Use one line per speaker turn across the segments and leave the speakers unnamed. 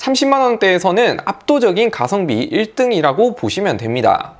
30만원대에서는 압도적인 가성비 1등이라고 보시면 됩니다.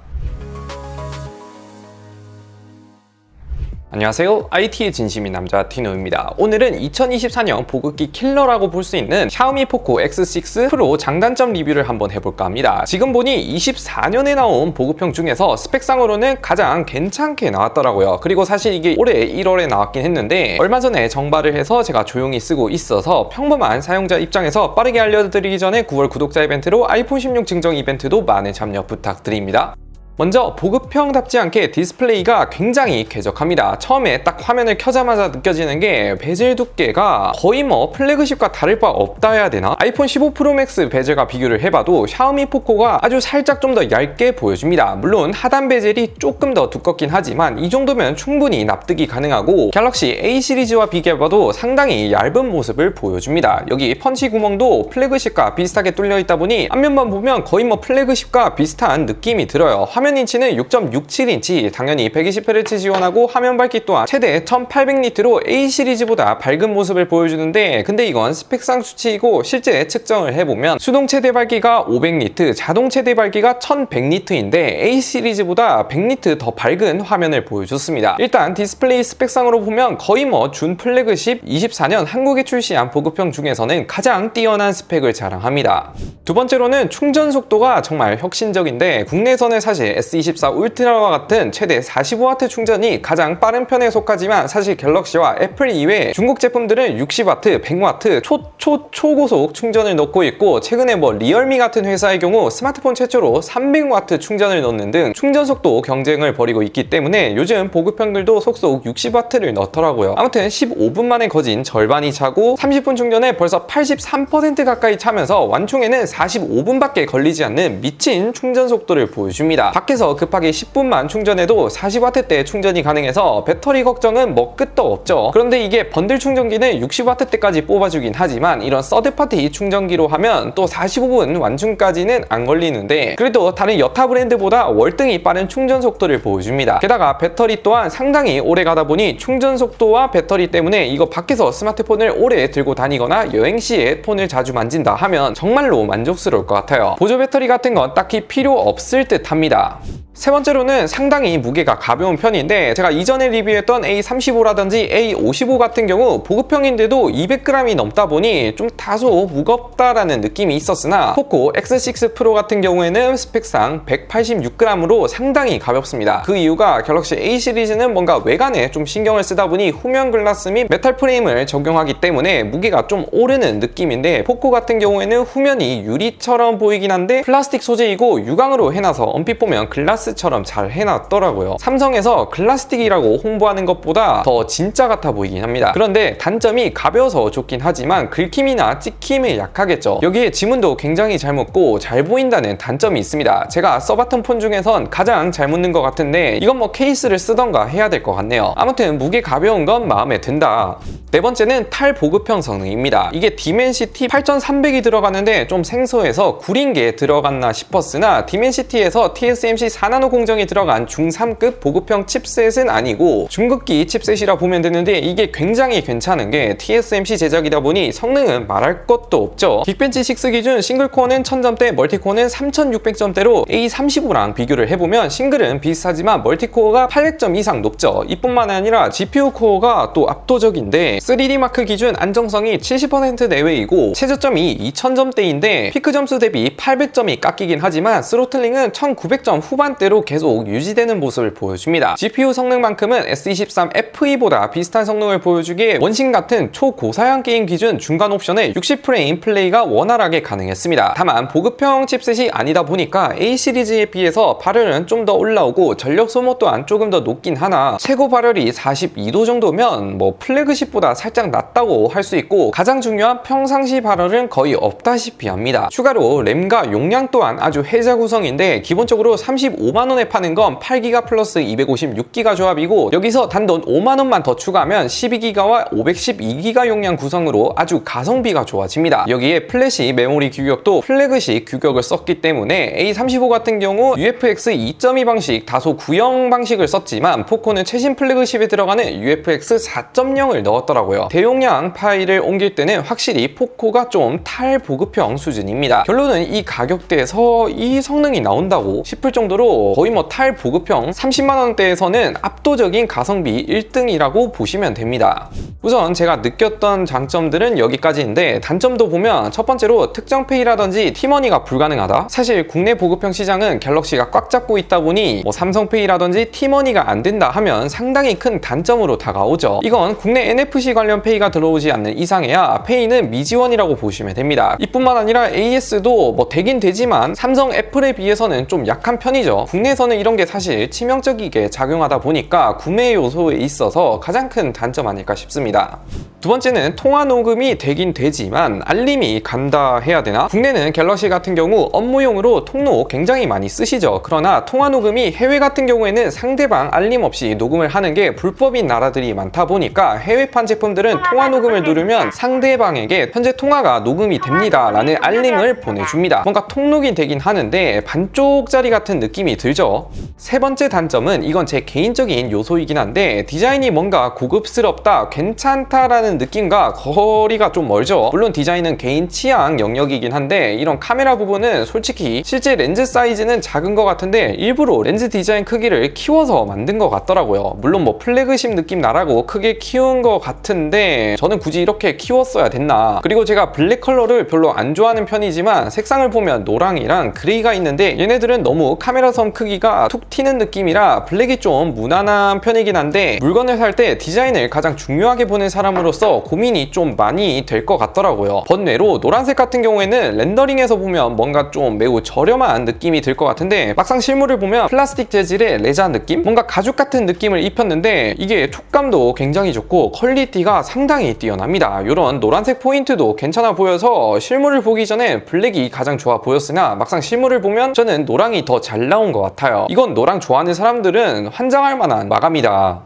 안녕하세요. IT의 진심인 남자 티노입니다. 오늘은 2024년 보급기 킬러라고 볼 수 있는 샤오미 포코 X6 프로 장단점 리뷰를 한번 해볼까 합니다. 지금 보니 24년에 나온 보급형 중에서 스펙상으로는 가장 괜찮게 나왔더라고요. 그리고 사실 이게 올해 1월에 나왔긴 했는데 얼마 전에 정발을 해서 제가 조용히 쓰고 있어서 평범한 사용자 입장에서 빠르게 알려드리기 전에 9월 구독자 이벤트로 아이폰 16 증정 이벤트도 많은 참여 부탁드립니다. 먼저 보급형답지 않게 디스플레이가 굉장히 쾌적합니다. 처음에 딱 화면을 켜자마자 느껴지는 게 베젤 두께가 거의 플래그십과 다를 바 없다 해야 되나? 아이폰 15 프로 맥스 베젤과 비교를 해봐도 샤오미 포코가 아주 살짝 좀 더 얇게 보여줍니다. 물론 하단 베젤이 조금 더 두껍긴 하지만 이 정도면 충분히 납득이 가능하고 갤럭시 A 시리즈와 비교해봐도 상당히 얇은 모습을 보여줍니다. 여기 펀치 구멍도 플래그십과 비슷하게 뚫려 있다 보니 앞면만 보면 거의 플래그십과 비슷한 느낌이 들어요. 화면 인치는 6.67인치, 당연히 120Hz 지원하고 화면 밝기 또한 최대 1800니트로 A 시리즈보다 밝은 모습을 보여주는데 근데 이건 스펙상 수치이고 실제 측정을 해보면 수동 최대 밝기가 500니트, 자동 최대 밝기가 1100니트인데 A 시리즈보다 100니트 더 밝은 화면을 보여줬습니다. 일단 디스플레이 스펙상으로 보면 거의 준 플래그십 24년 한국에 출시한 보급형 중에서는 가장 뛰어난 스펙을 자랑합니다. 두 번째로는 충전 속도가 정말 혁신적인데 국내에서는 사실 S24 울트라와 같은 최대 45W 충전이 가장 빠른 편에 속하지만 사실 갤럭시와 애플 이외 중국 제품들은 60W, 100W 초고속 충전을 넣고 있고 최근에 리얼미 같은 회사의 경우 스마트폰 최초로 300W 충전을 넣는 등 충전 속도 경쟁을 벌이고 있기 때문에 요즘 보급형들도 속속 60W를 넣더라고요. 아무튼 15분 만에 거진 절반이 차고 30분 충전에 벌써 83% 가까이 차면서 완충에는 45분밖에 걸리지 않는 미친 충전 속도를 보여줍니다. 밖에서 급하게 10분만 충전해도 40W대 충전이 가능해서 배터리 걱정은 끝도 없죠. 그런데 이게 번들 충전기는 60W대까지 뽑아주긴 하지만 이런 서드파티 충전기로 하면 또 45분 완충까지는 안 걸리는데 그래도 다른 여타 브랜드보다 월등히 빠른 충전 속도를 보여줍니다. 게다가 배터리 또한 상당히 오래 가다 보니 충전 속도와 배터리 때문에 이거 밖에서 스마트폰을 오래 들고 다니거나 여행 시에 폰을 자주 만진다 하면 정말로 만족스러울 것 같아요. 보조 배터리 같은 건 딱히 필요 없을 듯 합니다. 세 번째로는 상당히 무게가 가벼운 편인데 제가 이전에 리뷰했던 A35라든지 A55 같은 경우 보급형인데도 200g이 넘다 보니 좀 다소 무겁다라는 느낌이 있었으나 포코 X6 프로 같은 경우에는 스펙상 186g으로 상당히 가볍습니다. 그 이유가 갤럭시 A 시리즈는 뭔가 외관에 좀 신경을 쓰다 보니 후면 글라스 및 메탈 프레임을 적용하기 때문에 무게가 좀 오르는 느낌인데 포코 같은 경우에는 후면이 유리처럼 보이긴 한데 플라스틱 소재이고 유광으로 해놔서 언뜻 보면 글라스처럼 잘 해놨더라고요. 삼성에서 글라스틱이라고 홍보하는 것보다 더 진짜 같아 보이긴 합니다. 그런데 단점이 가벼워서 좋긴 하지만 긁힘이나 찍힘에 약하겠죠. 여기에 지문도 굉장히 잘 묻고 잘 보인다는 단점이 있습니다. 제가 써봤던 폰 중에선 가장 잘 묻는 것 같은데 이건 케이스를 쓰던가 해야 될 것 같네요. 아무튼 무게 가벼운 건 마음에 든다. 네 번째는 탈보급형 성능입니다. 이게 디멘시티 8300이 들어가는데 좀 생소해서 구린 게 들어갔나 싶었으나 디멘시티에서 TSMC 4나노 공정이 들어간 중3급 보급형 칩셋은 아니고 중급기 칩셋이라 보면 되는데 이게 굉장히 괜찮은 게 TSMC 제작이다 보니 성능은 말할 것도 없죠. 긱벤치 6 기준 싱글코어는 1000점대, 멀티코어는 3600점대로 A35랑 비교를 해보면 싱글은 비슷하지만 멀티코어가 800점 이상 높죠. 이뿐만 아니라 GPU 코어가 또 압도적인데 3D 마크 기준 안정성이 70% 내외이고 최저점이 2000점대인데 피크 점수 대비 800점이 깎이긴 하지만 스로틀링은 1900점 후반대로 계속 유지되는 모습을 보여줍니다. GPU 성능만큼은 S23FE보다 비슷한 성능을 보여주기에 원신 같은 초고사양 게임 기준 중간 옵션에 60프레임 플레이가 원활하게 가능했습니다. 다만 보급형 칩셋이 아니다 보니까 A 시리즈에 비해서 발열은 좀 더 올라오고 전력 소모 또한 조금 더 높긴 하나 최고 발열이 42도 정도면 플래그십보다 살짝 낮다고 할 수 있고 가장 중요한 평상시 발열은 거의 없다시피 합니다. 추가로 램과 용량 또한 아주 혜자 구성인데 기본적으로 35 5만원에 파는 건 8기가 플러스 256기가 조합이고, 여기서 단돈 5만원만 더 추가하면 12기가와 512기가 용량 구성으로 아주 가성비가 좋아집니다. 여기에 플래시 메모리 규격도 플래그식 규격을 썼기 때문에 A35 같은 경우 UFX 2.2 방식 다소 구형 방식을 썼지만 포코는 최신 플래그십에 들어가는 UFX 4.0을 넣었더라고요. 대용량 파일을 옮길 때는 확실히 포코가 좀 탈보급형 수준입니다. 결론은 이 가격대에서 이 성능이 나온다고 싶을 정도로 거의 뭐 탈보급형 30만원대에서는 압도적인 가성비 1등이라고 보시면 됩니다. 우선 제가 느꼈던 장점들은 여기까지인데, 단점도 보면 첫 번째로 특정페이라든지 티머니가 불가능하다. 사실 국내 보급형 시장은 갤럭시가 꽉 잡고 있다 보니 뭐 삼성페이라든지 티머니가 안 된다 하면 상당히 큰 단점으로 다가오죠. 이건 국내 NFC 관련 페이가 들어오지 않는 이상해야 페이는 미지원이라고 보시면 됩니다. 이뿐만 아니라 AS도 뭐 되긴 되지만 삼성, 애플에 비해서는 좀 약한 편이죠. 국내에서는 이런 게 사실 치명적이게 작용하다 보니까 구매 요소에 있어서 가장 큰 단점 아닐까 싶습니다. 두 번째는 통화 녹음이 되긴 되지만 알림이 간다 해야 되나? 국내는 갤럭시 같은 경우 업무용으로 통로 굉장히 많이 쓰시죠. 그러나 통화 녹음이 해외 같은 경우에는 상대방 알림 없이 녹음을 하는 게 불법인 나라들이 많다 보니까 해외판 제품들은 통화 녹음을 누르면 상대방에게 현재 통화가 녹음이 됩니다 라는 알림을 보내줍니다. 뭔가 통록이 되긴 하는데 반쪽짜리 같은 느낌이 들죠. 세 번째 단점은, 이건 제 개인적인 요소이긴 한데, 디자인이 뭔가 고급스럽다, 괜찮다라는 느낌과 거리가 좀 멀죠. 물론 디자인은 개인 취향 영역이긴 한데, 이런 카메라 부분은 솔직히 실제 렌즈 사이즈는 작은 것 같은데 일부러 렌즈 디자인 크기를 키워서 만든 것 같더라고요. 물론 뭐 플래그십 느낌 나라고 크게 키운 것 같은데 저는 굳이 이렇게 키웠어야 됐나. 그리고 제가 블랙 컬러를 별로 안 좋아하는 편이지만 색상을 보면 노랑이랑 그레이가 있는데 얘네들은 너무 카메라 섬 크기가 툭 튀는 느낌이라 블랙이 좀 무난한 편이긴 한데, 물건을 살 때 디자인을 가장 중요하게 보는 사람으로서 고민이 좀 많이 될 것 같더라고요. 번외로 노란색 같은 경우에는 렌더링에서 보면 뭔가 좀 매우 저렴한 느낌이 들 것 같은데 막상 실물을 보면 플라스틱 재질의 레자 느낌? 뭔가 가죽 같은 느낌을 입혔는데 이게 촉감도 굉장히 좋고 퀄리티가 상당히 뛰어납니다. 이런 노란색 포인트도 괜찮아 보여서 실물을 보기 전에 블랙이 가장 좋아 보였으나 막상 실물을 보면 저는 노랑이 더 잘 나온 것 같아요. 이건 노랑 좋아하는 사람들은 환장할 만한 마감이다.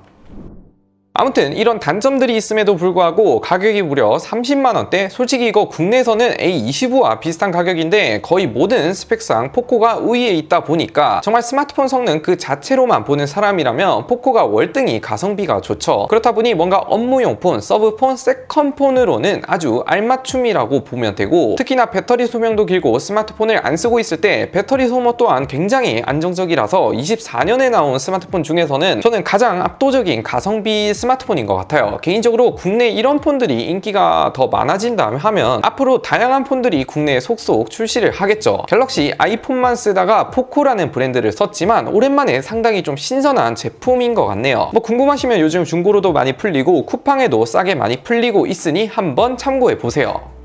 아무튼 이런 단점들이 있음에도 불구하고 가격이 무려 30만원대. 솔직히 이거 국내에서는 A25와 비슷한 가격인데 거의 모든 스펙상 포코가 우위에 있다 보니까 정말 스마트폰 성능 그 자체로만 보는 사람이라면 포코가 월등히 가성비가 좋죠. 그렇다 보니 뭔가 업무용폰, 서브폰, 세컨폰으로는 아주 알맞춤이라고 보면 되고, 특히나 배터리 수명도 길고 스마트폰을 안 쓰고 있을 때 배터리 소모 또한 굉장히 안정적이라서 24년에 나온 스마트폰 중에서는 저는 가장 압도적인 가성비 스마트폰인 것 같아요. 개인적으로 국내 이런 폰들이 인기가 더 많아진다면 하면 앞으로 다양한 폰들이 국내에 속속 출시를 하겠죠. 갤럭시 아이폰만 쓰다가 포코라는 브랜드를 썼지만 오랜만에 상당히 좀 신선한 제품인 것 같네요. 뭐 궁금하시면 요즘 중고로도 많이 풀리고 쿠팡에도 싸게 많이 풀리고 있으니 한번 참고해 보세요.